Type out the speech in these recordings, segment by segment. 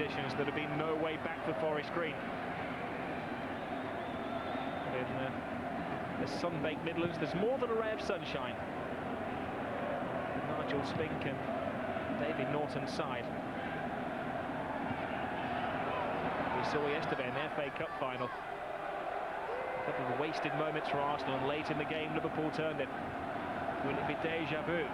conditions, there'd have been no way back for Forest Green. But in the sun-baked Midlands, there's more than a ray of sunshine. Nigel Spink and David Norton's side. We saw yesterday in the FA Cup final a couple of wasted moments for Arsenal, and late in the game Liverpool turned it. Will it be deja vu?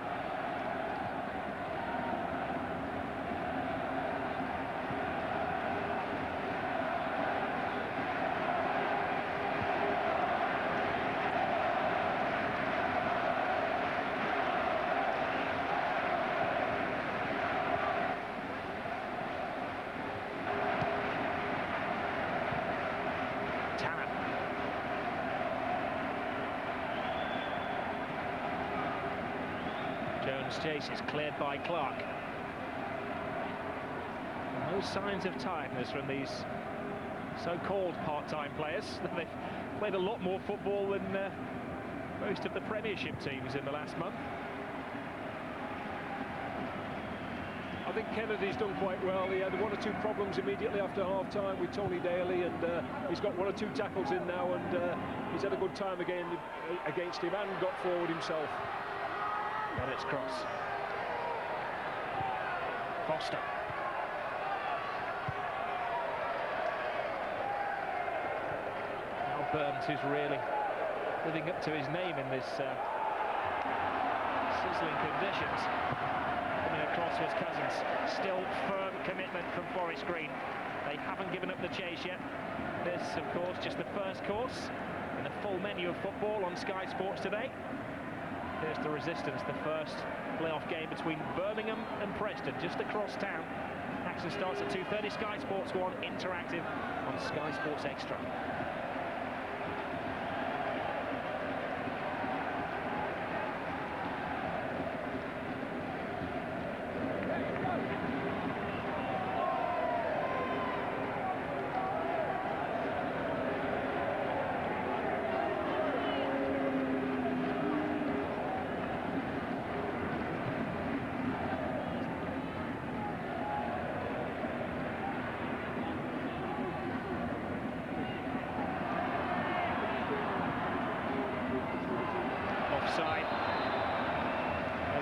Jones chase is cleared by Clark. No signs of tiredness from these so-called part-time players. They've played a lot more football than most of the Premiership teams in the last month. I think Kennedy's done quite well. He had one or two problems immediately after half-time with Tony Daly, and he's got one or two tackles in now, and he's had a good time again against him and got forward himself. But it's cross. Foster. Now Burns, who's really living up to his name in this sizzling conditions. Coming across was Cousins. Still firm commitment from Forest Green. They haven't given up the chase yet. This, of course, just the first course in the full menu of football on Sky Sports today. Here's the resistance, the first playoff game between Birmingham and Preston, just across town. Action starts at 2:30, Sky Sports 1, interactive on Sky Sports Extra. Offside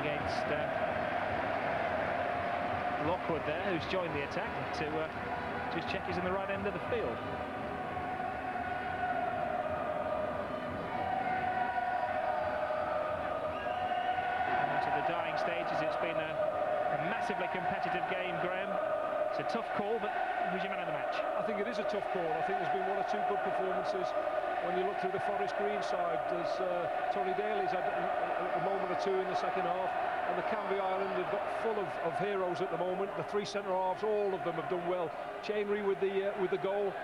against Lockwood there, who's joined the attack to just check he's in the right end of the field. And to the dying stages, it's been a massively competitive game, Graham. It's a tough call, but who's your man of the match? I think it is a tough call. I think there's been one or two good performances. When you look through the Forest Green side, there's Tony Daly's had a moment or two in the second half, and the Canvey Island have got full of heroes at the moment. The three centre-halves, all of them have done well. Chainry with the goal.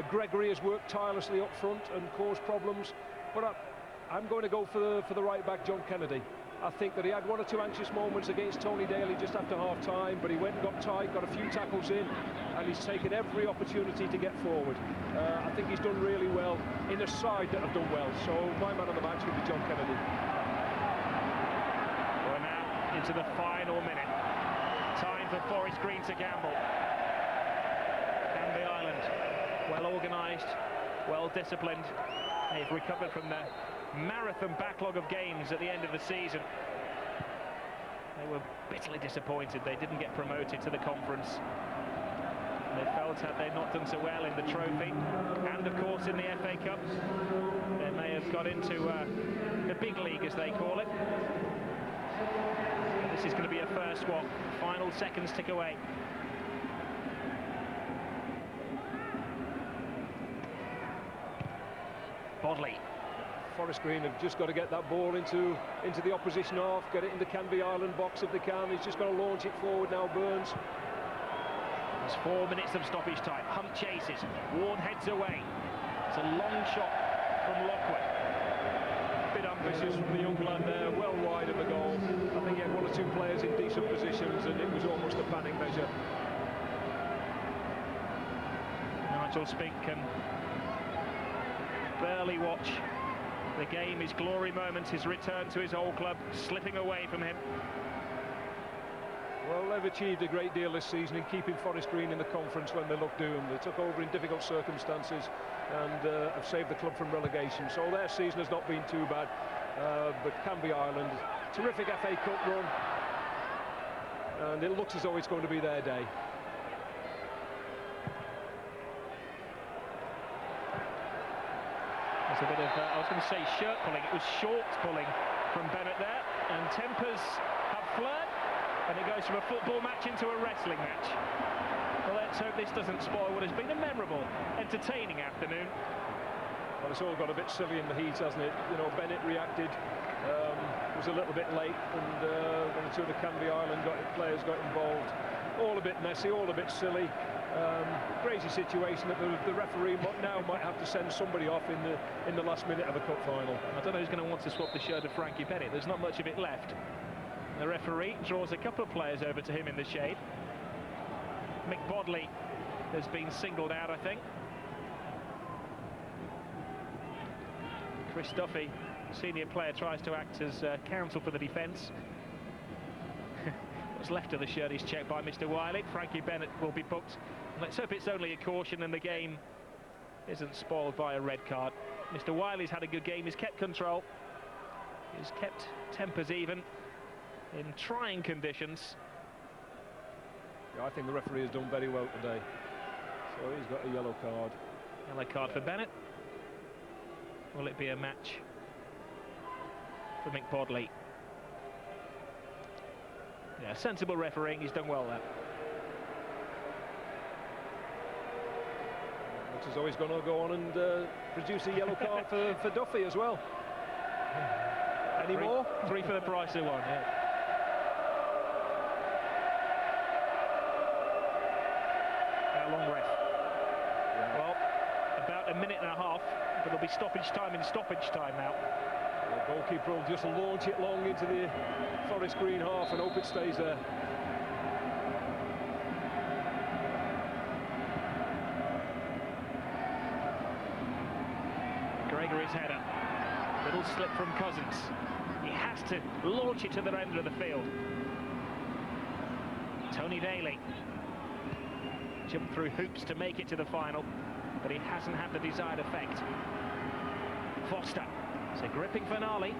Gregory has worked tirelessly up front and caused problems. But I'm going to go for the right back, John Kennedy. I think that he had one or two anxious moments against Tony Daly just after half-time, but he went and got tight, got a few tackles in, and he's taken every opportunity to get forward. I think he's done really well in a side that have done well. So my man of the match would be John Kennedy. We're now into the final minute. Time for Forest Green to gamble. Canvey Island, well organised, well disciplined. They've recovered from the marathon backlog of games at the end of the season. They were bitterly disappointed they didn't get promoted to the conference. They felt had they not done so well in the trophy and of course in the FA Cup, they may have got into the big league, as they call it. But this is going to be a first swap. Final seconds tick away. Bodley. Forest Green have just got to get that ball into the opposition half, get it in the Canvey Island box if they can. He's just got to launch it forward now, Burns. There's 4 minutes of stoppage time. Hunt chases. Ward heads away. It's a long shot from Lockwood. A bit ambitious from the young lad there, well wide of the goal. I think he had one or two players in decent positions, and it was almost a panic measure. Nigel Spink can barely watch the game, his glory moments, his return to his old club slipping away from him. Well, they've achieved a great deal this season in keeping Forest Green in the conference when they looked doomed. They took over in difficult circumstances and have saved the club from relegation. So their season has not been too bad. But Canvey Island, terrific FA Cup run, and it looks as though it's going to be their day. There's a bit of, I was going to say shirt pulling, it was shorts pulling from Bennett there, and tempers have flared, and it goes from a football match into a wrestling match. Well, let's hope this doesn't spoil what has been a memorable, entertaining afternoon. Well, it's all got a bit silly in the heat, hasn't it? You know, Bennett reacted, was a little bit late, and one or two of the Canvey Island players got involved. All a bit messy, all a bit silly. Crazy situation that the referee now might have to send somebody off in the last minute of a cup final. I don't know who's going to want to swap the shirt of Frankie Bennett. There's not much of it left. The referee draws a couple of players over to him in the shade. Mick Bodley has been singled out, I think. Chris Duffy, senior player, tries to act as counsel for the defence. What's left of the shirt is checked by Mr. Wiley. Frankie Bennett will be booked. Let's hope it's only a caution and the game isn't spoiled by a red card. Mr. Wiley's had a good game. He's kept control. He's kept tempers even in trying conditions. Yeah, I think the referee has done very well today. So he's got a yellow card. Yellow card for Bennett. Will it be a match for Mick Bodley? Yeah, sensible refereeing. He's done well there. Looks as though he's going to go on and produce a yellow card for Duffy as well. Any more? Three for the price of one, yeah. How long, ref? Yeah. Well, about a minute and a half, but there'll be stoppage time in stoppage time now. The goalkeeper will just launch it long into the Forest Green half and hope it stays there. Gregory's header. Little slip from Cousins. He has to launch it to the end of the field. Tony Daly jumped through hoops to make it to the final, but he hasn't had the desired effect. Foster. It's a gripping finale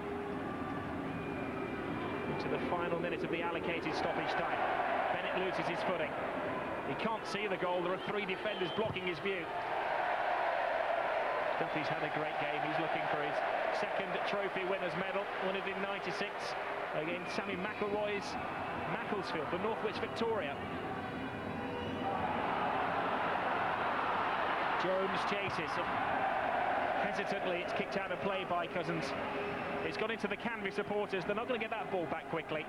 into the final minute of the allocated stoppage time. Bennett loses his footing. He can't see the goal. There are three defenders blocking his view. Duffy's had a great game. He's looking for his second trophy winners medal. Won it in '96 against Sammy McElroy's Macclesfield for Northwich Victoria. Jones chases. Hesitantly, it's kicked out of play by Cousins. It's gone into the Canvey supporters. They're not going to get that ball back quickly.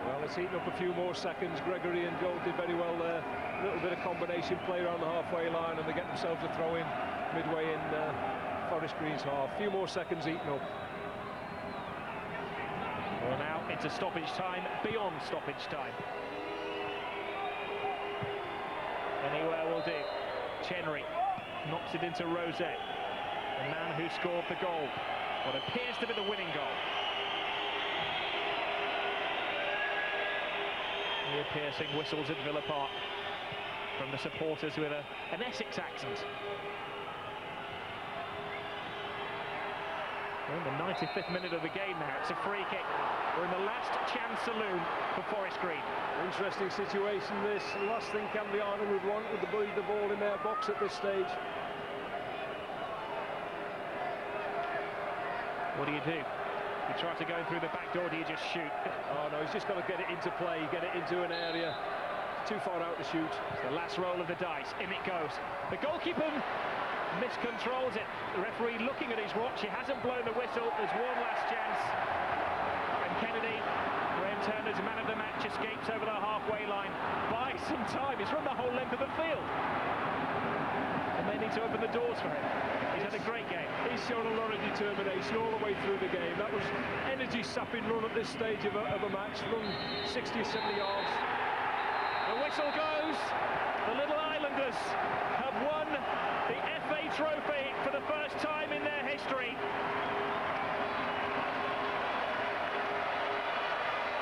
Well, it's eaten up a few more seconds. Gregory and Gold did very well there. A little bit of combination play around the halfway line, and they get themselves a throw in midway in Forest Green's half. A few more seconds eaten up. Well, now into stoppage time, beyond stoppage time. Anywhere will do. Chenry knocks it into Rosette, the man who scored the goal, what appears to be the winning goal. Ear-piercing whistles at Villa Park from the supporters with an Essex accent. We're in the 95th minute of the game now. It's a free kick. We're in the last chance saloon for Forest Green. Interesting situation this. The last thing Canvey Island would want with the ball in their box at this stage. What do? You try to go through the back door, do you just shoot? Oh no, he's just got to get it into play, get it into an area. It's too far out to shoot. It's the last roll of the dice. In it goes. The goalkeeper miscontrols it. The referee looking at his watch. He hasn't blown the whistle. There's one last chance. And Kennedy, Graham Turner's man of the match, escapes over the halfway line. Buys some time. He's run the whole length of the field. And they need to open the doors for him. He's had a great game. He's shown a lot of determination all the way through the game. That was energy-sapping run at this stage of a match. Run 60 or 70 yards. The whistle goes. The Little Islanders have won the FA Trophy for the first time in their history.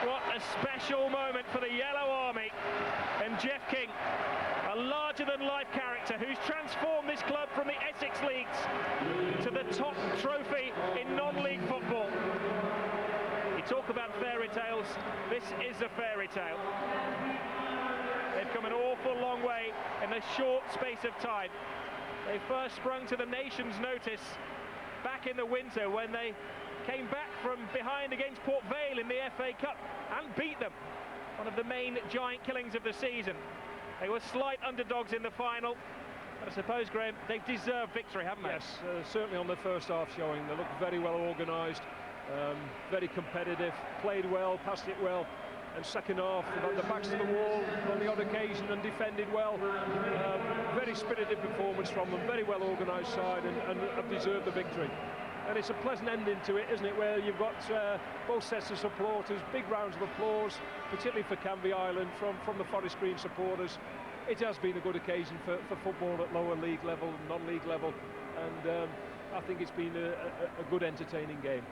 What a special moment for the Yellow Army. larger-than-life character who's transformed this club from the Essex Leagues to the top trophy in non-league football. You talk about fairy tales, this is a fairy tale. They've come an awful long way in a short space of time. They first sprung to the nation's notice back in the winter when they came back from behind against Port Vale in the FA Cup and beat them. One of the main giant killings of the season. They were slight underdogs in the final. But I suppose, Graham, they've deserved victory, haven't they? Yes, certainly on the first half showing. They looked very well organised, very competitive, played well, passed it well. And second half, they got the backs to the wall on the odd occasion and defended well. Very spirited performance from them, very well organised side, and have deserved the victory. And it's a pleasant ending to it, isn't it, where you've got both sets of supporters, big rounds of applause, particularly for Canvey Island from the Forest Green supporters. It has been a good occasion for football at lower league level, non-league level, and I think it's been a good entertaining game.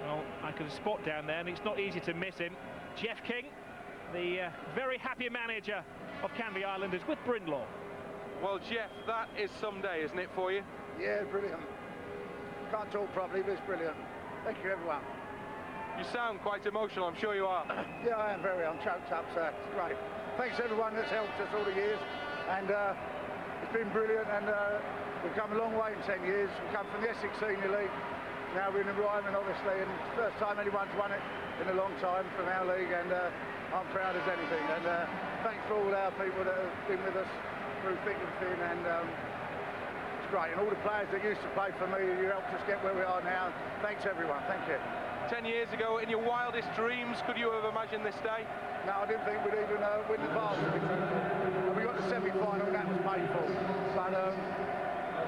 Well, I can spot down there, and it's not easy to miss him. Jeff King, the very happy manager of Canvey Islanders with Brindlaw. Well, Jeff, that is some day, isn't it, for you? Yeah, brilliant. Can't talk properly, but it's brilliant. Thank you, everyone. You sound quite emotional, I'm sure you are. Yeah, I am very. I'm choked up, so it's great. Thanks everyone that's helped us all the years, and it's been brilliant, and we've come a long way in 10 years. We've come from the Essex Senior League. Now we're in the Ryman, obviously, and it's the first time anyone's won it in a long time from our league, and I'm proud as anything. And thanks for all our people that have been with us through thick and thin, and it's great. And all the players that used to play for me, you helped us get where we are now. Thanks everyone, thank you. 10 years ago, in your wildest dreams, could you have imagined this day? No, I didn't think we'd even win the varsity. We got the semi-final, and that was painful. But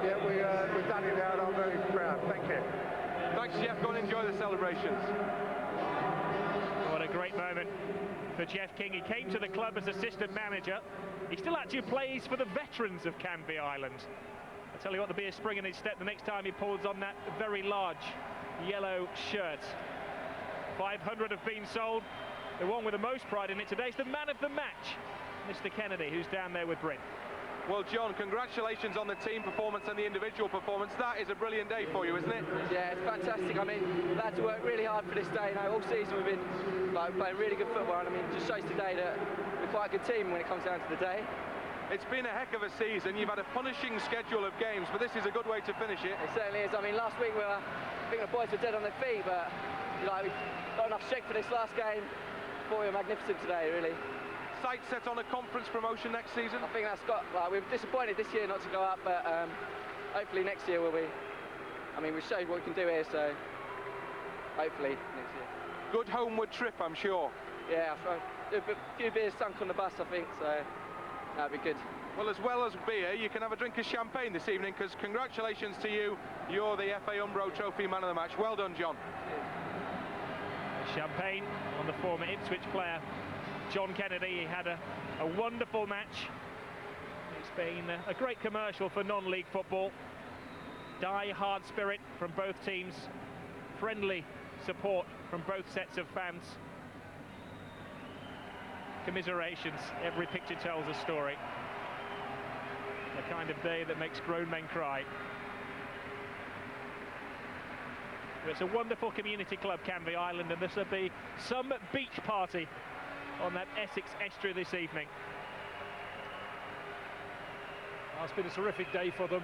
yeah, we've done it now, and I'm very proud. Thank you. Thanks, Jeff. Go and enjoy the celebrations. What a great moment for Jeff King. He came to the club as assistant manager. He still actually plays for the veterans of Canvey Island. I tell you what, there'll be a spring in his step the next time he pulls on that very large yellow shirt. 500 have been sold. The one with the most pride in it today is the man of the match, Mr. Kennedy, who's down there with Bryn. Well, John, congratulations on the team performance and the individual performance. That is a brilliant day for you, isn't it? Yeah, it's fantastic. I mean, we've had to work really hard for this day. You know, all season we've been playing really good football, and I mean, it just shows today that we're quite a good team when it comes down to the day. It's been a heck of a season. You've had a punishing schedule of games, but this is a good way to finish it. It certainly is. I mean, last week I think the boys were dead on their feet, but you know, we got enough strength for this last game. Thought we were magnificent today, really. Sight set on a conference promotion next season? I think that's got. Well, we were disappointed this year not to go up, but hopefully next year we'll be. I mean, we showed what we can do here, so hopefully next year. Good homeward trip, I'm sure. Yeah, a few beers sunk on the bus, I think, so that'd be good. Well, as well as beer, you can have a drink of champagne this evening, because congratulations to you. You're the FA Umbro Trophy Man of the Match. Well done, John. Champagne on the former Ipswich player John Kennedy. He had a wonderful match. It's been a great commercial for non-league football. Die-hard spirit from both teams. Friendly support from both sets of fans. Commiserations. Every picture tells a story. The kind of day that makes grown men cry. It's a wonderful community club, Canvey Island, and this will be some beach party on that Essex estuary this evening. It's been a terrific day for them.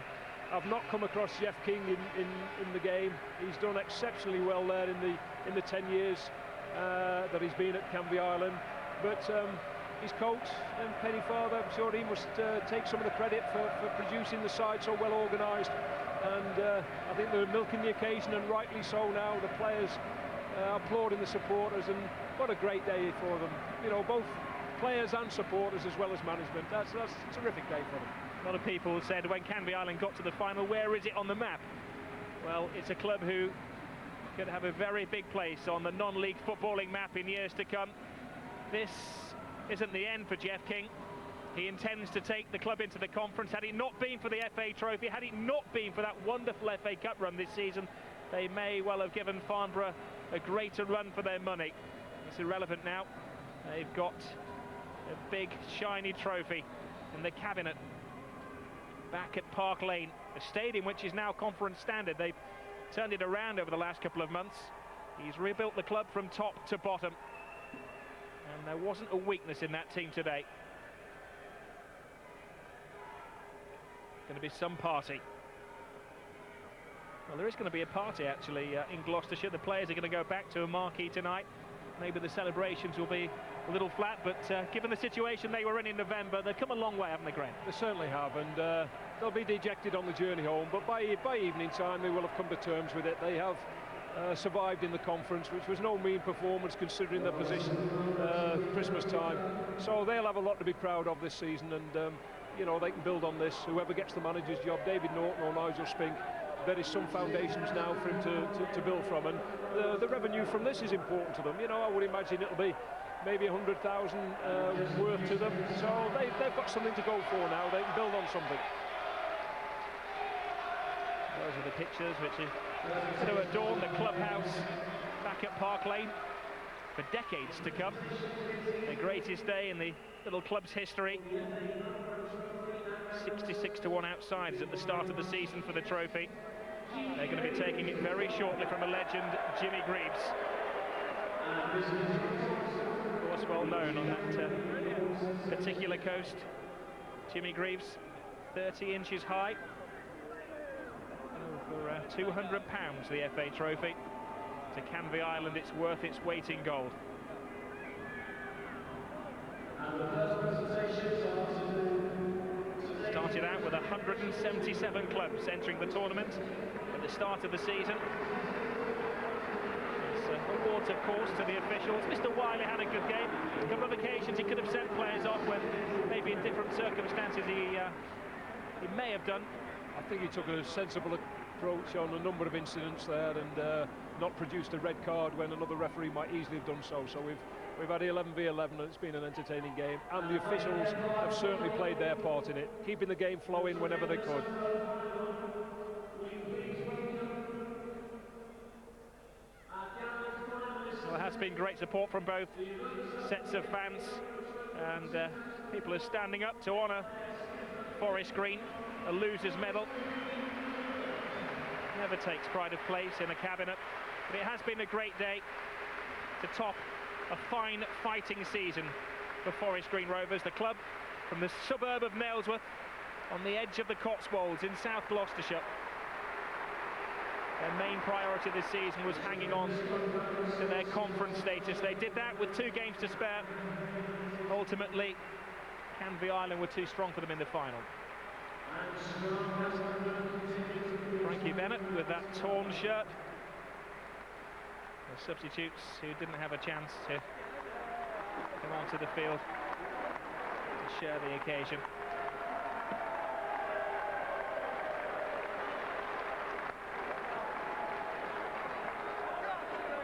I've not come across Jeff King in the game. He's done exceptionally well there in the 10 years that he's been at Canvey Island. But his coach and Penny Father, I'm sure he must take some of the credit for producing the side so well organised. And I think they're milking the occasion, and rightly so now. The players applauding the supporters, and what a great day for them. You know, both players and supporters as well as management. That's a terrific day for them. A lot of people said when Canvey Island got to the final, where is it on the map? Well, it's a club who could have a very big place on the non-league footballing map in years to come. This isn't the end for Jeff King. He intends to take the club into the conference. Had it not been for the FA Trophy, had it not been for that wonderful FA Cup run this season, they may well have given Farnborough a greater run for their money. It's irrelevant now. They've got A big, shiny trophy in the cabinet back at Park Lane, a stadium which is now conference standard. They've turned it around over the last couple of months. He's rebuilt the club from top to bottom, and there wasn't a weakness in that team today. Going to be some party. Well, there is going to be a party actually in Gloucestershire. The players are going to go back to a marquee tonight. Maybe the celebrations will be a little flat, but given the situation they were in November, they've come a long way, haven't they, Graham? They certainly have, and they'll be dejected on the journey home, but by evening time they will have come to terms with it. They have survived in the conference, which was no mean performance considering their position Christmas time. So they'll have a lot to be proud of this season, and you know, they can build on this. Whoever gets the manager's job, David Norton or Nigel Spink, there is some foundations now for him to build from, and the revenue from this is important to them. You know, I would imagine it'll be maybe 100,000 worth to them, so they've got something to go for now. They can build on something. Those are the pictures which are going to adorn the clubhouse back at Park Lane for decades to come. The greatest day in the little club's history. 66-1 outsiders at the start of the season for the trophy. They're going to be taking it very shortly from a legend, Jimmy Greaves. Of course, well known on that particular coast. Jimmy Greaves, 30 inches high. For £200, the FA trophy. To Canvey Island, it's worth its weight in gold. Started out with 177 clubs entering the tournament at the start of the season. It's awards, of course, to the officials. Mr. Wiley had a good game. A couple of occasions he could have sent players off when maybe in different circumstances he may have done. I think he took a sensible approach on a number of incidents there, and not produced a red card when another referee might easily have done so. So we've had 11 v 11, and it's been an entertaining game, and the officials have certainly played their part in it, keeping the game flowing whenever they could. Well, there has been great support from both sets of fans, and people are standing up to honour Forest Green, a loser's medal. Never takes pride of place in a cabinet, but it has been a great day to top a fine fighting season for Forest Green Rovers, the club from the suburb of Nailsworth on the edge of the Cotswolds in South Gloucestershire. Their main priority this season was hanging on to their conference status. They did that with 2 games to spare. Ultimately, Canvey Island were too strong for them in the final. Frankie Bennett with that torn shirt. The substitutes who didn't have a chance to come onto the field to share the occasion.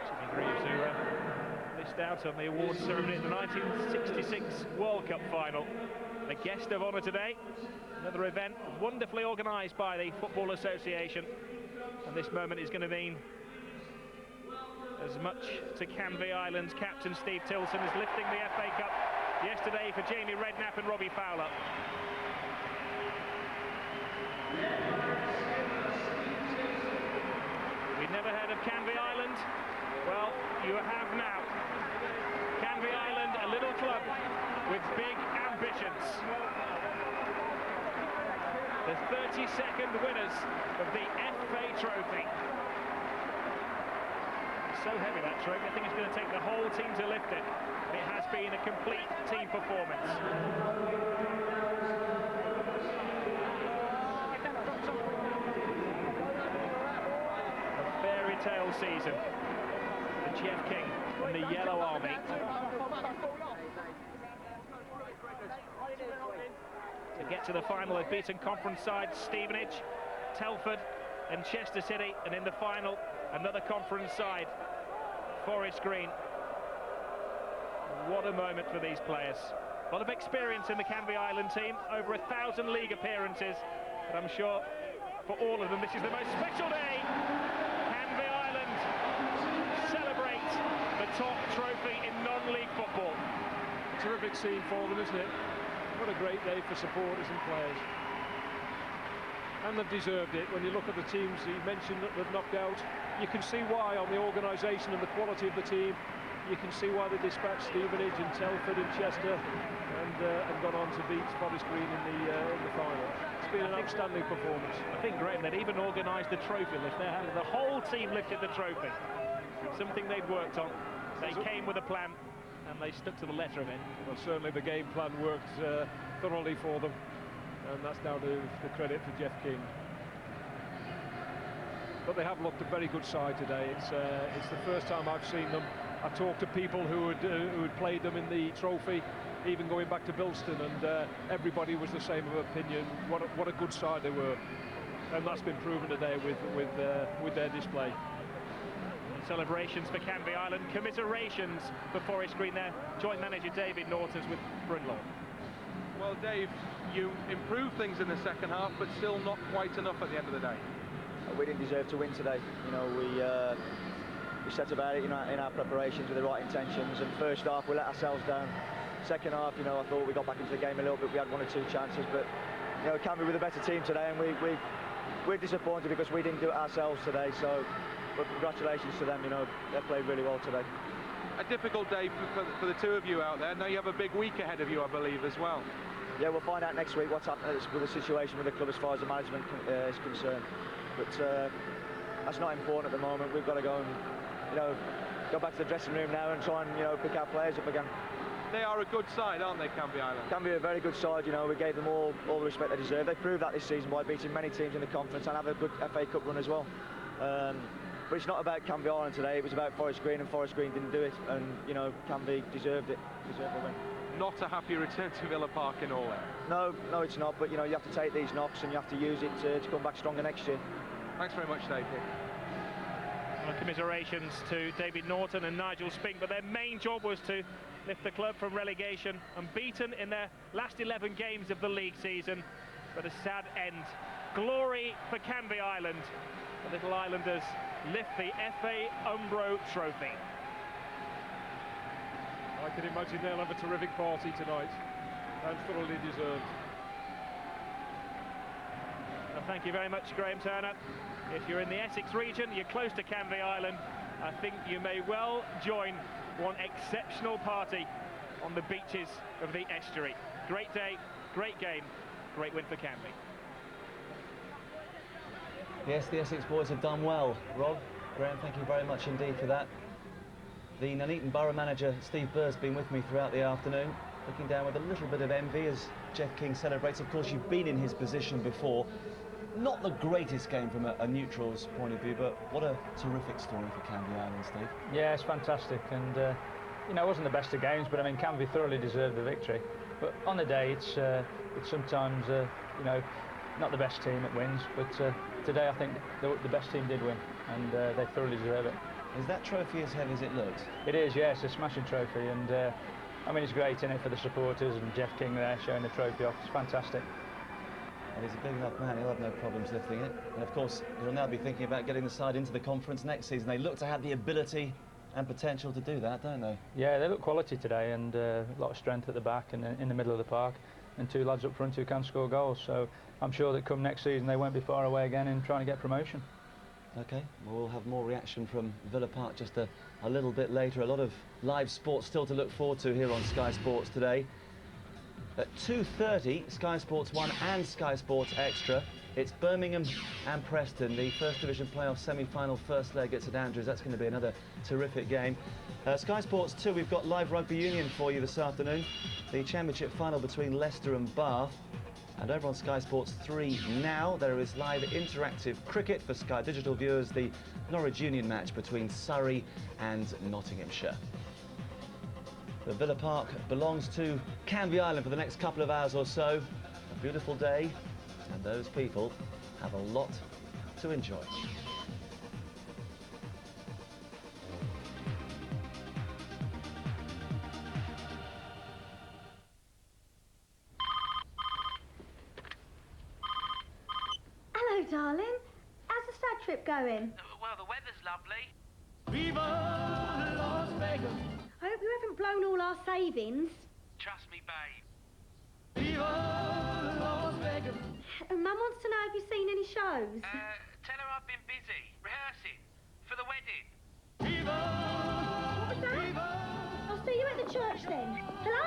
Jimmy Greaves, who missed out on the awards ceremony in the 1966 World Cup final. The guest of honour today. Another event wonderfully organised by the Football Association, and this moment is going to mean as much to Canvey Island's captain Steve Tilson as lifting the FA Cup yesterday for Jamie Redknapp and Robbie Fowler. We'd never heard of Canvey Island. Well, you have now. Canvey Island, a little club with big ambitions. The 32nd winners of the FA Trophy. It's so heavy, that trophy. I think it's going to take the whole team to lift it. It has been a complete team performance. A fairy tale season. The Jeff King and the Yellow Army. To get to the final, they've beaten conference sides Stevenage, Telford and Chester City, and in the final another conference side, Forest Green. What a moment for these players. A lot of experience in the Canvey Island team, over 1,000 league appearances, but I'm sure for all of them this is the most special day. Canvey Island celebrate the top trophy in non-league football. terrific scene for them, isn't it? What a great day for supporters and players. And they've deserved it. When you look at the teams he mentioned that they've knocked out, you can see why on the organisation and the quality of the team. You can see why they dispatched Stevenage and Telford and Chester and gone on to beat Forest Green in the final. It's been an outstanding performance. I think, Graham, they'd even organised the trophy lift. The whole team lifted the trophy. Something they'd worked on. They came with a plan and they stuck to the letter of it. Well, certainly the game plan worked thoroughly for them, and that's down to the credit for Jeff King. But they have looked a very good side today. It's the first time I've seen them. I talked to people who had played them in the trophy, even going back to Bilston, and everybody was the same of opinion. What a good side they were, and that's been proven today with their display. Celebrations for Canvey Island, commiserations for Forest Green there. Joint manager David Norton's with Brunlaw. Well, Dave, you improved things in the second half, but still not quite enough at the end of the day. We didn't deserve to win today. You know, we set about it in our preparations with the right intentions, and first half we let ourselves down. Second half, you know, I thought we got back into the game a little bit. We had one or two chances, but you know, Canvey were the better team today, and we're disappointed because we didn't do it ourselves today. So, but congratulations to them. You know, they played really well today. A difficult day for the two of you out there. Now you have a big week ahead of you, I believe, as well. Yeah, we'll find out next week what's happening with the situation with the club as far as the management is concerned. But that's not important at the moment. We've got to go and, you know, go back to the dressing room now and try and, you know, pick our players up again. They are a good side, aren't they, Canvey Island? Canvey are a very good side. You know, we gave them all the respect they deserve. They proved that this season by beating many teams in the conference and have a good FA Cup run as well. But it's not about Canvey Island today. It was about Forest Green, and Forest Green didn't do it. And you know, Canvey deserved it. Deserved the win. Not a happy return to Villa Park in all that. No, it's not. But you know, you have to take these knocks and you have to use it to come back stronger next year. Thanks very much, Dave. Well, commiserations to David Norton and Nigel Spink, but their main job was to lift the club from relegation, unbeaten in their last 11 games of the league season, but a sad end. Glory for Canvey Island. The Little Islanders lift the FA Umbro Trophy. I can imagine they'll have a terrific party tonight, and thoroughly deserved. Well, thank you very much, Graham Turner. If you're in the Essex region, you're close to Canvey Island, I think you may well join one exceptional party on the beaches of the estuary. Great day, great game, great win for Canvey. Yes, the Essex boys have done well. Rob, Graham, thank you very much indeed for that. The Nuneaton Borough manager, Steve Burr's been with me throughout the afternoon, looking down with a little bit of envy as Jeff King celebrates. Of course, you've been in his position before. Not the greatest game from a neutral's point of view, but what a terrific story for Canvey Island, Steve. Yeah, it's fantastic, and you know, it wasn't the best of games, but I mean, Canvey thoroughly deserved the victory. But on the day, it's sometimes you know, not the best team that wins, but today I think the best team did win, and they thoroughly deserve it. Is that trophy as heavy as it looks? It is, yes, it's a smashing trophy, and I mean, it's great, isn't it, for the supporters, and Jeff King there showing the trophy off. It's fantastic. Well, he's a big enough man, he'll have no problems lifting it. And of course, he'll now be thinking about getting the side into the conference next season. They look to have the ability and potential to do that, don't they? Yeah, they look quality today, and a lot of strength at the back and in the middle of the park, and two lads up front who can score goals. So I'm sure that come next season they won't be far away again in trying to get promotion. OK, well, we'll have more reaction from Villa Park just a little bit later. A lot of live sports still to look forward to here on Sky Sports today. At 2:30, Sky Sports 1 and Sky Sports Extra. It's Birmingham and Preston, the First Division playoff semi-final first leg at St Andrews. That's going to be another terrific game. Sky Sports 2, we've got live rugby union for you this afternoon. The championship final between Leicester and Bath. And over on Sky Sports 3 now, there is live interactive cricket for Sky Digital viewers, the Norwich Union match between Surrey and Nottinghamshire. The Villa Park belongs to Canvey Island for the next couple of hours or so. A beautiful day, and those people have a lot to enjoy. Hello, darling. How's the stag trip going? Well, the weather's lovely. Viva Las Vegas! I hope you haven't blown all our savings. me, babe. Mum wants to know if you've seen any shows. Tell her I've been busy, rehearsing, for the wedding. What was that? I'll see you at the church then. Hello?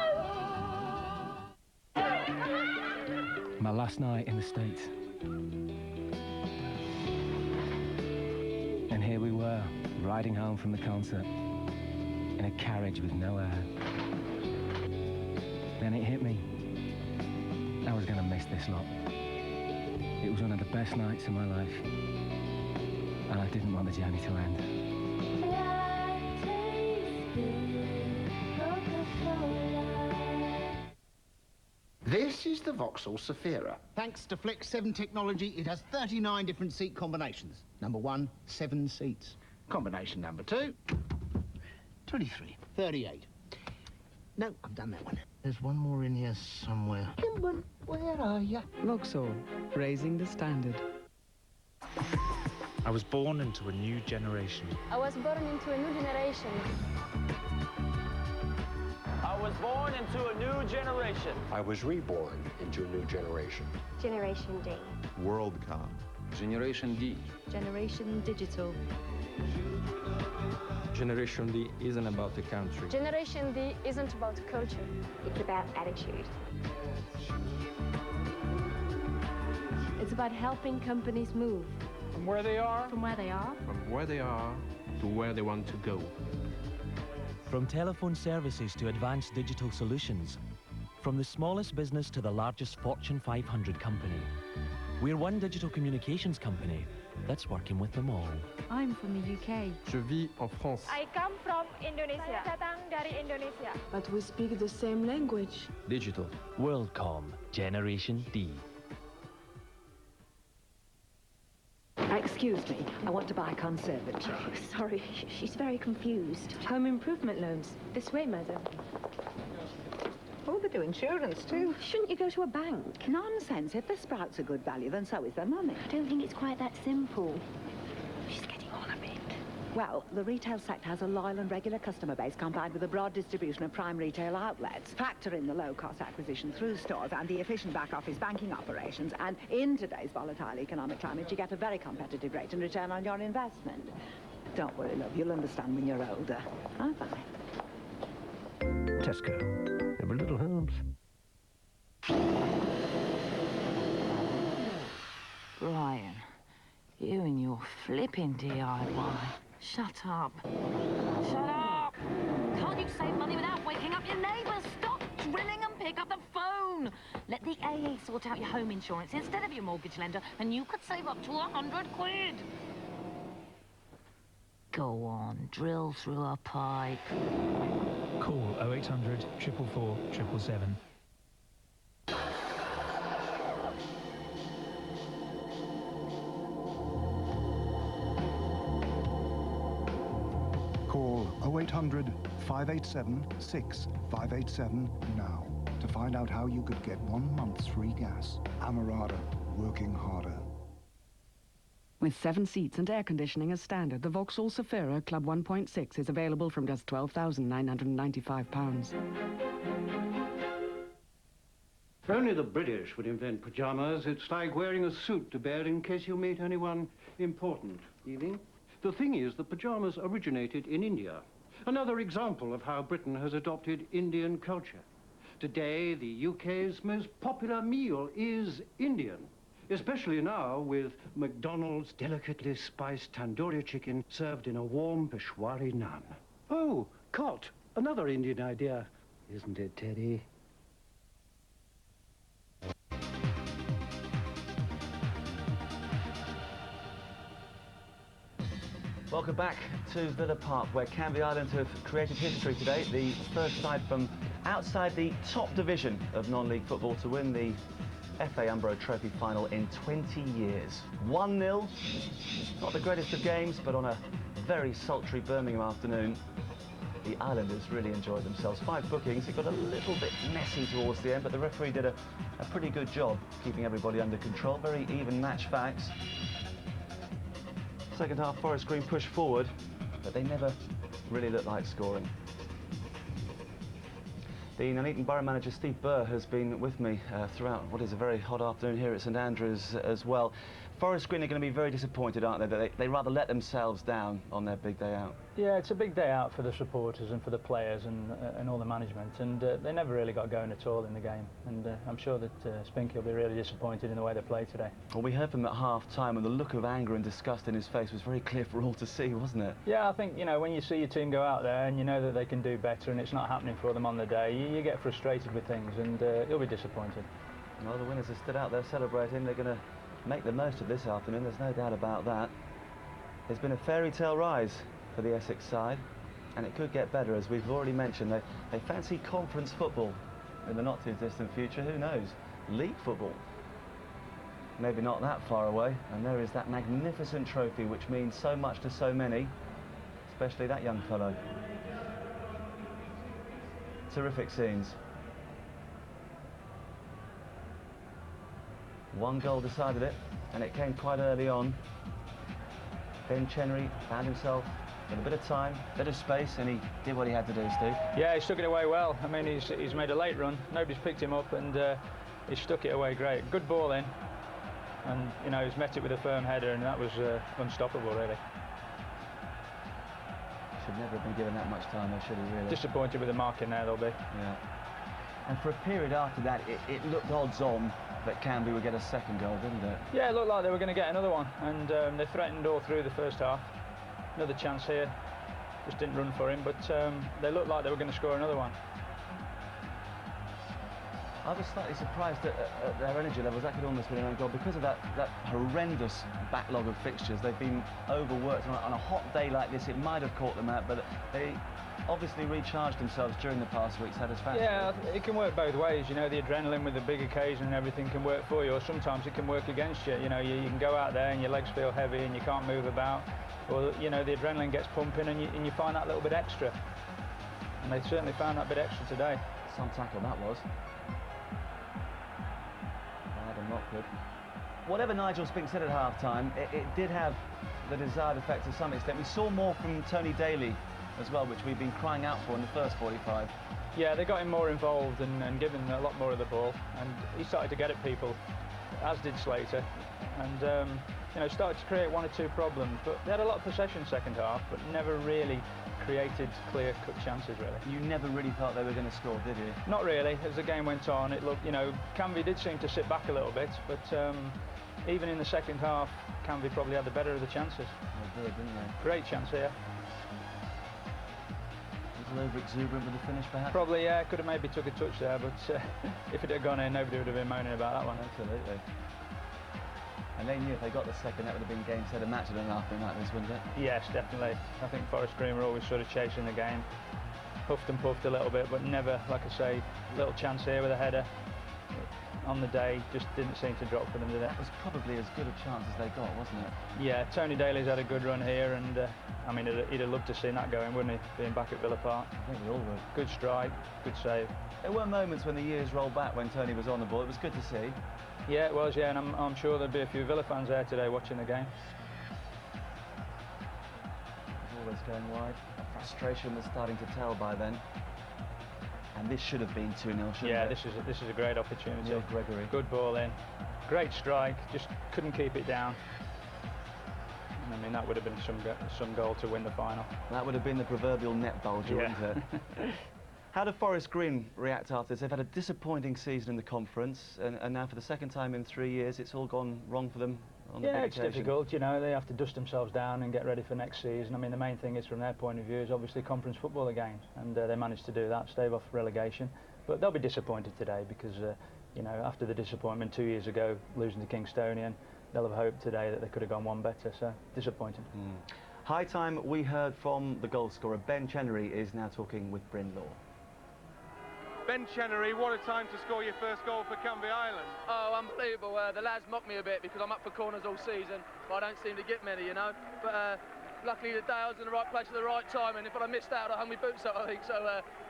My last night in the States. And here we were, riding home from the concert, in a carriage with no air. Then it hit me. I was gonna miss this lot. It was one of the best nights of my life, and I didn't want the journey to end. This is the Vauxhall Zafira. Thanks to Flex 7 technology, it has 39 different seat combinations. Number 1, 7 seats. Combination number 2. 23. 38. No, I've done that one. There's one more in here somewhere. Kimber, where are you? Vauxhall, raising the standard. I was born into a new generation. I was born into a new generation. I was born into a new generation. I was reborn into a new generation. Generation D. WorldCom. Generation D. Generation Digital. Generation D isn't about the country. Generation D isn't about culture. It's about attitude. It's about helping companies move. From where they are. From where they are. From where they are to where they want to go. From telephone services to advanced digital solutions. From the smallest business to the largest Fortune 500 company. We're one digital communications company that's working with them all. I'm from the UK. Je vis en France. I come from Indonesia. Saya datang dari Indonesia. But we speak the same language. Digital. WorldCom, Generation D. Excuse me, I want to buy a conservatory. Oh, sorry, she's very confused. Home improvement loans. This way, madam. Oh, they do insurance too. Shouldn't you go to a bank? Nonsense. If the Sprouts are good value, then so is their money. I don't think it's quite that simple. She's getting on a bit. Well, the retail sector has a loyal and regular customer base combined with a broad distribution of prime retail outlets. Factor in the low-cost acquisition through stores and the efficient back-office banking operations, and in today's volatile economic climate, you get a very competitive rate and return on your investment. Don't worry, love. You'll understand when you're older. Bye-bye. Tesco. Every little helps. Brian, you and your flipping DIY. Shut up. Shut up! Can't you save money without waking up your neighbours? Stop drilling and pick up the phone. Let the AA sort out your home insurance instead of your mortgage lender, and you could save up to 100 quid. Go on, drill through a pipe. Call 0800 444 777. Call 0800 587 6587 now to find out how you could get 1 month's free gas. Amarada, working harder. With 7 seats and air conditioning as standard, the Vauxhall Zafira Club 1.6 is available from just £12,995. If only the British would invent pyjamas, it's like wearing a suit to bed in case you meet anyone important. Evening. The thing is, the pyjamas originated in India. Another example of how Britain has adopted Indian culture. Today, the UK's most popular meal is Indian. Especially now with McDonald's delicately spiced tandoori chicken served in a warm Peshwari naan. Oh, cot, another Indian idea, isn't it, Teddy? Welcome back to Villa Park, where Canvey Island have created history today. The first side from outside the top division of non-league football to win the FA Umbro Trophy final in 20 years. 1-0, not the greatest of games, but on a very sultry Birmingham afternoon, the Islanders really enjoyed themselves. 5 bookings, it got a little bit messy towards the end, but the referee did a pretty good job keeping everybody under control. Very even match facts. Second half, Forest Green pushed forward, but they never really looked like scoring. The Nuneaton Borough Manager Steve Burr has been with me throughout what is a very hot afternoon here at St Andrews as well. Forest Green are going to be very disappointed, aren't they, that they rather let themselves down on their big day out? Yeah, it's a big day out for the supporters and for the players and all the management, and they never really got going at all in the game, and I'm sure that Spinky will be really disappointed in the way they played today. Well, we heard from them at half-time, and the look of anger and disgust in his face was very clear for all to see, wasn't it? Yeah, I think, you know, when you see your team go out there and you know that they can do better and it's not happening for them on the day, you get frustrated with things, and you'll be disappointed. Well, the winners have stood out there celebrating. They're going to make the most of this afternoon, there's no doubt about that. It's been a fairy tale rise for the Essex side, and it could get better, as we've already mentioned. They fancy conference football in the not too distant future, who knows? League football, maybe not that far away, and there is that magnificent trophy which means so much to so many, especially that young fellow. Terrific scenes. One goal decided it, and it came quite early on. Ben Chenery found himself with a bit of time, a bit of space, and he did what he had to do, Steve. Yeah, he stuck it away well. I mean, he's made a late run, nobody's picked him up, and he stuck it away great. Good ball in, and you know, he's met it with a firm header, and that was unstoppable, really. Should never have been given that much time, though, should he, really? Disappointed with the marking there, they'll be. Yeah. And for a period after that, it looked odds-on that Canvey would get a second goal, didn't it? Yeah, it looked like they were going to get another one, and they threatened all through the first half. Another chance here, just didn't run for him, but they looked like they were going to score another one. I was slightly surprised at their energy levels. That could almost be an own goal because of that horrendous backlog of fixtures. They've been overworked on a hot day like this. It might have caught them out, but they obviously recharged themselves during the past week satisfactorily. Yeah, it can work both ways. You know, the adrenaline with the big occasion and everything can work for you, or sometimes it can work against you. You know, you can go out there and your legs feel heavy and you can't move about, or you know, the adrenaline gets pumping and you find that little bit extra. And they certainly found that bit extra today. Some tackle that was. Bad and not good. Whatever Nigel Spink said at half-time, it did have the desired effect to some extent. We saw more from Tony Daly as well, which we've been crying out for in the first 45. Yeah, they got him more involved and given a lot more of the ball, and he started to get at people, as did Slater, and you know, started to create one or two problems. But they had a lot of possession second half, but never really created clear-cut chances, really. You never really thought they were going to score, did you? Not really. As the game went on, it looked, you know, Canvey did seem to sit back a little bit, but even in the second half, Canvey probably had the better of the chances. They did, didn't they? Great chance here. A little over exuberant with the finish, perhaps? Probably, yeah. Could have maybe took a touch there, but if it had gone in, nobody would have been moaning about that one. Absolutely. And they knew if they got the second, that would have been game, set, and match at an afternoon like this, wouldn't it? Yes, definitely. I think Forest Green were always sort of chasing the game. Puffed and puffed a little bit, but never, like I say, little chance here with a header. On the day, just didn't seem to drop for them, did it? That was probably as good a chance as they got, wasn't it? Yeah, Tony Daly's had a good run here, and I mean, he'd have loved to see that going, wouldn't he? Being back at Villa Park. I think we all would. Good strike, good save. There were moments when the years rolled back when Tony was on the ball. It was good to see. Yeah, it was, yeah, and I'm sure there'd be a few Villa fans there today watching the game. Always going wide. The frustration was starting to tell by then. And this should have been 2-0, shouldn't yeah, it? this is a great opportunity. Neil Gregory. Good ball in. Great strike, just couldn't keep it down. I mean, that would have been some goal to win the final. That would have been the proverbial net bulger, wouldn't it? How did Forest Green react after this? They've had a disappointing season in the conference, and now for the second time in 3 years, it's all gone wrong for them. Yeah, it's difficult, you know, they have to dust themselves down and get ready for next season. I mean, the main thing is, from their point of view, is obviously conference football again, and they managed to do that, stave off relegation. But they'll be disappointed today because, you know, after the disappointment 2 years ago, losing to Kingstonian, they'll have hoped today that they could have gone one better, so disappointing. High time we heard from the goal scorer. Ben Chenery is now talking with Bryn Law. Ben Chenery, what a time to score your first goal for Canvey Island. Oh, unbelievable. The lads mock me a bit because I'm up for corners all season, but I don't seem to get many, you know. But luckily today I was in the right place at the right time, and if I'd missed out, I hung my boots up, I think. So,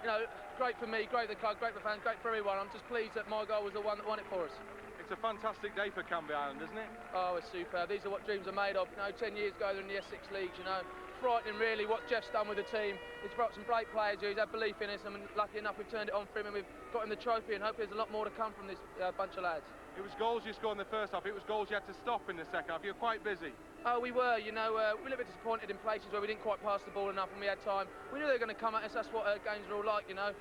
you know, great for me, great for the club, great for the fans, great for everyone. I'm just pleased that my goal was the one that won it for us. It's a fantastic day for Canvey Island, isn't it? Oh, it's superb. These are what dreams are made of. You know, 10 years ago they're in the Essex Leagues, you know. frightening, really, what Jeff's done with the team. He's brought some great players here, he's had belief in us, and lucky enough we've turned it on for him and we've got him the trophy, and hopefully there's a lot more to come from this bunch of lads. It was goals you scored in the first half, it was goals you had to stop in the second half. You were quite busy. Oh, we were, you know, we were a little bit disappointed in places where we didn't quite pass the ball enough when we had time. We knew they were going to come at us, that's what games are all like, you know.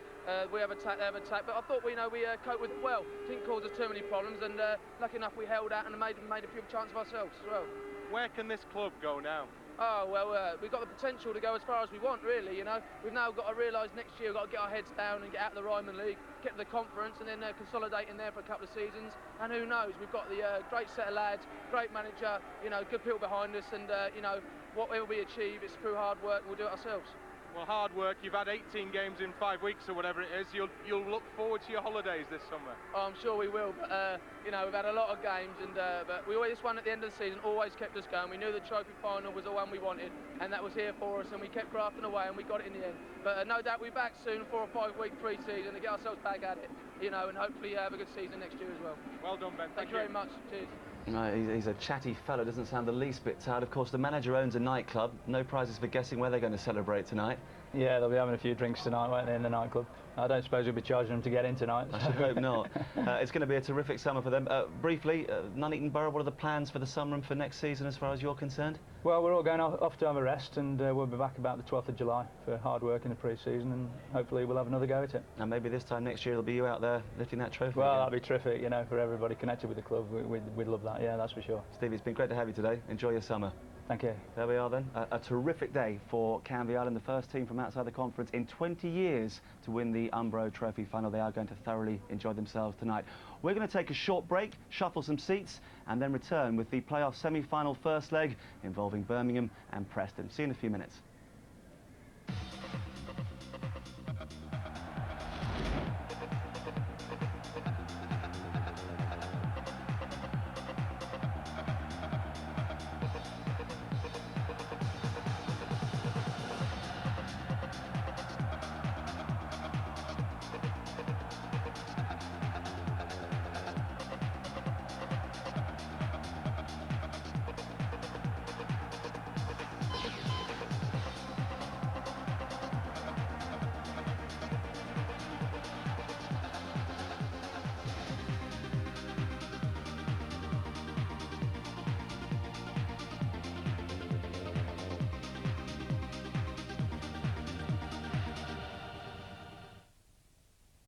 We have attack, they have attack, but I thought we coped with it well. Didn't cause us too many problems, and lucky enough we held out and made a few chances of ourselves as well. Where can this club go now? Oh, well, we've got the potential to go as far as we want, really, you know. We've now got to realise next year we've got to get our heads down and get out of the Ryman League, get to the conference, and then consolidate in there for a couple of seasons. And who knows, we've got the great set of lads, great manager, you know, good people behind us, and, you know, whatever we achieve, it's through hard work, we'll do it ourselves. Well, hard work. You've had 18 games in 5 weeks or whatever it is. You'll look forward to your holidays this summer. Oh, I'm sure we will. But you know, we've had a lot of games, and but we always won at the end of the season. Always kept us going. We knew the trophy final was the one we wanted, and that was here for us. And we kept grafting away, and we got it in the end. But no doubt we'll be back soon for a 5-week pre-season to get ourselves back at it. You know, and hopefully have a good season next year as well. Well done, Ben. Thank you very much. Cheers. He's a chatty fellow, doesn't sound the least bit tired. Of course, the manager owns a nightclub. No prizes for guessing where they're going to celebrate tonight. Yeah, they'll be having a few drinks tonight, won't they, in the nightclub? I don't suppose we'll be charging them to get in tonight. I should hope not. It's going to be a terrific summer for them. Briefly, Nuneaton Borough, what are the plans for the summer and for next season as far as you're concerned? Well, we're all going off to have a rest, and we'll be back about the 12th of July for hard work in the pre-season, and hopefully we'll have another go at it. And maybe this time next year it'll be you out there lifting that trophy. Well, again. that'd be terrific, you know, for everybody connected with the club. We'd love that, yeah, that's for sure. Stevie, it's been great to have you today. Enjoy your summer. Thank you. There we are then. A terrific day for Canvey Island, the first team from outside the conference in 20 years to win the Umbro Trophy final. They are going to thoroughly enjoy themselves tonight. We're going to take a short break, shuffle some seats, and then return with the playoff semi-final first leg involving Birmingham and Preston. See you in a few minutes.